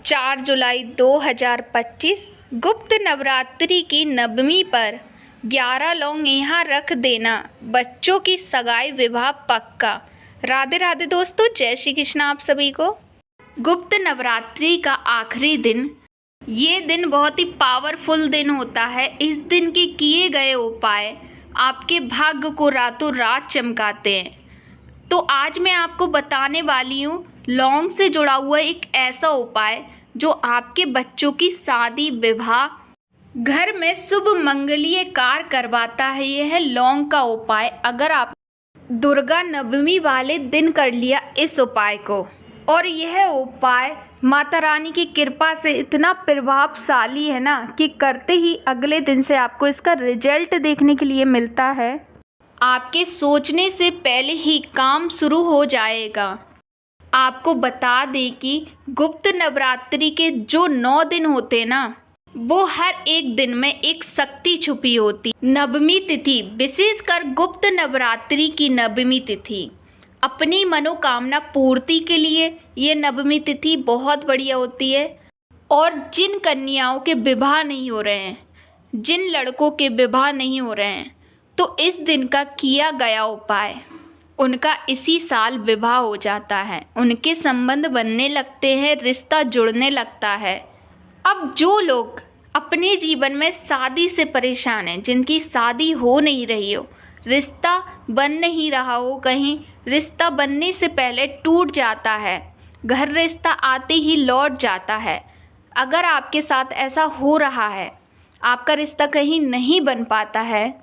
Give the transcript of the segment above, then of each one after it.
4 जुलाई 2025 गुप्त नवरात्रि की नवमी पर 11 लौंग यहाँ रख देना, बच्चों की सगाई विवाह पक्का। राधे राधे दोस्तों, जय श्री कृष्ण आप सभी को। गुप्त नवरात्रि का आखिरी दिन, ये दिन बहुत ही पावरफुल दिन होता है। इस दिन के किए गए उपाय आपके भाग्य को रातों रात चमकाते हैं। तो आज मैं आपको बताने वाली हूँ लौंग से जुड़ा हुआ एक ऐसा उपाय जो आपके बच्चों की शादी विवाह, घर में शुभ मंगलीय कार्य करवाता है। यह है लौंग का उपाय। अगर आप दुर्गा नवमी वाले दिन कर लिया इस उपाय को, और यह उपाय माता रानी की कृपा से इतना प्रभावशाली है ना कि करते ही अगले दिन से आपको इसका रिजल्ट देखने के लिए मिलता है। आपके सोचने से पहले ही काम शुरू हो जाएगा। आपको बता दें कि गुप्त नवरात्रि के जो 9 दिन होते ना, वो हर एक दिन में एक शक्ति छुपी होती। नवमी तिथि, विशेषकर गुप्त नवरात्रि की नवमी तिथि, अपनी मनोकामना पूर्ति के लिए ये नवमी तिथि बहुत बढ़िया होती है। और जिन कन्याओं के विवाह नहीं हो रहे हैं, जिन लड़कों के विवाह नहीं हो रहे हैं, तो इस दिन का किया गया उपाय उनका इसी साल विवाह हो जाता है। उनके संबंध बनने लगते हैं, रिश्ता जुड़ने लगता है। अब जो लोग अपने जीवन में शादी से परेशान हैं, जिनकी शादी हो नहीं रही हो, रिश्ता बन नहीं रहा हो, कहीं रिश्ता बनने से पहले टूट जाता है, घर रिश्ता आते ही लौट जाता है, अगर आपके साथ ऐसा हो रहा है, आपका रिश्ता कहीं नहीं बन पाता है,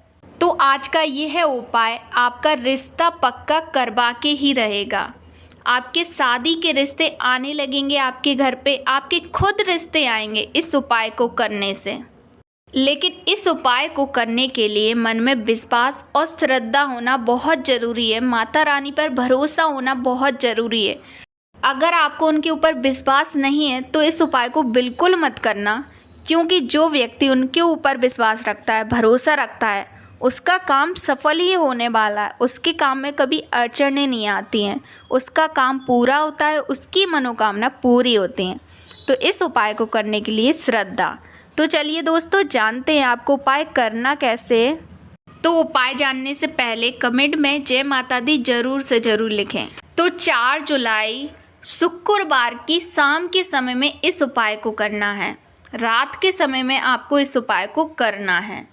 तो आज का यह उपाय आपका रिश्ता पक्का करवा के ही रहेगा। आपके शादी के रिश्ते आने लगेंगे आपके घर पे, आपके खुद रिश्ते आएंगे इस उपाय को करने से। लेकिन इस उपाय को करने के लिए मन में विश्वास और श्रद्धा होना बहुत ज़रूरी है। माता रानी पर भरोसा होना बहुत ज़रूरी है। अगर आपको उनके ऊपर विश्वास नहीं है तो इस उपाय को बिल्कुल मत करना, क्योंकि जो व्यक्ति उनके ऊपर विश्वास रखता है, भरोसा रखता है, उसका काम सफल ही होने वाला है। उसके काम में कभी अड़चनें नहीं आती हैं, उसका काम पूरा होता है, उसकी मनोकामना पूरी होती हैं। तो इस उपाय को करने के लिए श्रद्धा। तो चलिए दोस्तों, जानते हैं आपको उपाय करना कैसे है। तो उपाय जानने से पहले कमेंट में जय माता दी ज़रूर से ज़रूर लिखें। तो 4 जुलाई शुक्रवार की शाम के समय में इस उपाय को करना है। रात के समय में आपको इस उपाय को करना है।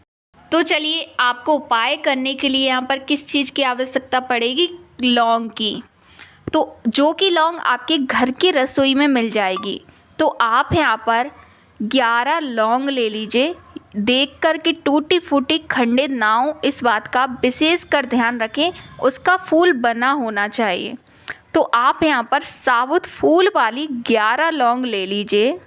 तो चलिए, आपको उपाय करने के लिए यहाँ पर किस चीज़ की आवश्यकता पड़ेगी? लौंग की। तो जो कि लौंग आपके घर की रसोई में मिल जाएगी। तो आप यहाँ पर 11 लौंग ले लीजिए। देख कर के टूटी फूटी खंडित ना हो, इस बात का विशेष कर ध्यान रखें। उसका फूल बना होना चाहिए। तो आप यहाँ पर साबुत फूल वाली 11 लौंग ले लीजिए।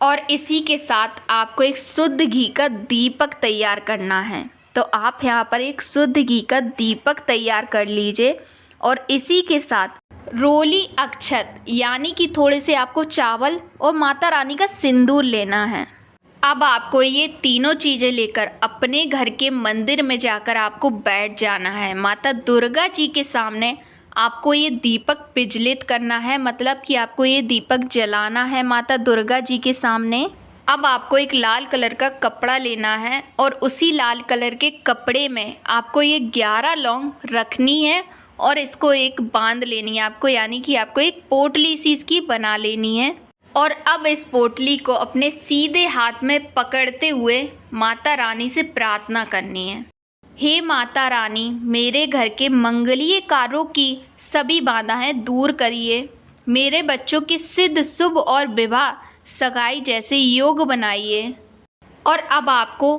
और इसी के साथ आपको एक शुद्ध घी का दीपक तैयार करना है। तो आप यहाँ पर एक शुद्ध घी का दीपक तैयार कर लीजिए। और इसी के साथ रोली अक्षत, यानी कि थोड़े से आपको चावल और माता रानी का सिंदूर लेना है। अब आपको ये तीनों चीज़ें लेकर अपने घर के मंदिर में जाकर आपको बैठ जाना है। माता दुर्गा जी के सामने आपको ये दीपक प्रज्वलित करना है, मतलब कि आपको ये दीपक जलाना है माता दुर्गा जी के सामने। अब आपको एक लाल कलर का कपड़ा लेना है और उसी लाल कलर के कपड़े में आपको ये 11 लौंग रखनी है और इसको एक बांध लेनी है आपको, यानी कि आपको एक पोटली सी इसकी बना लेनी है। और अब इस पोटली को अपने सीधे हाथ में पकड़ते हुए माता रानी से प्रार्थना करनी है। हे माता रानी, मेरे घर के मंगलीय कार्यों की सभी बाधाएं दूर करिए। मेरे बच्चों के सिद्ध, शुभ और विवाह सगाई जैसे योग बनाइए। और अब आपको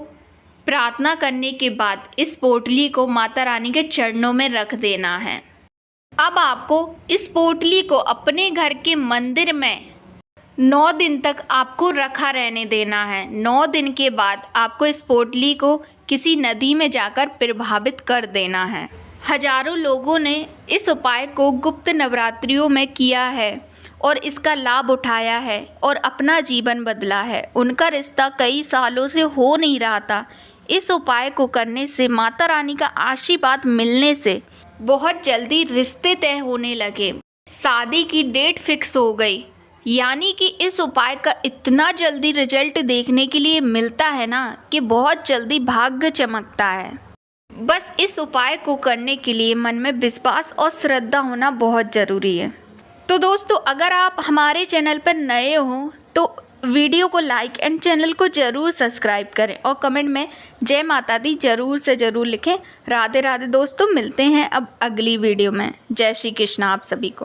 प्रार्थना करने के बाद इस पोटली को माता रानी के चरणों में रख देना है। अब आपको इस पोटली को अपने घर के मंदिर में 9 दिन तक आपको रखा रहने देना है। 9 दिन के बाद आपको इस पोटली को किसी नदी में जाकर प्रभावित कर देना है। हजारों लोगों ने इस उपाय को गुप्त नवरात्रियों में किया है और इसका लाभ उठाया है और अपना जीवन बदला है। उनका रिश्ता कई सालों से हो नहीं रहा था। इस उपाय को करने से, माता रानी का आशीर्वाद मिलने से बहुत जल्दी रिश्ते तय होने लगे। शादी की डेट फिक्स हो गई। यानी कि इस उपाय का इतना जल्दी रिजल्ट देखने के लिए मिलता है ना कि बहुत जल्दी भाग्य चमकता है। बस इस उपाय को करने के लिए मन में विश्वास और श्रद्धा होना बहुत ज़रूरी है। तो दोस्तों, अगर आप हमारे चैनल पर नए हो तो वीडियो को लाइक एंड चैनल को ज़रूर सब्सक्राइब करें और कमेंट में जय माता दी ज़रूर से ज़रूर लिखें। राधे राधे दोस्तों, मिलते हैं अब अगली वीडियो में। जय श्री कृष्ण आप सभी को।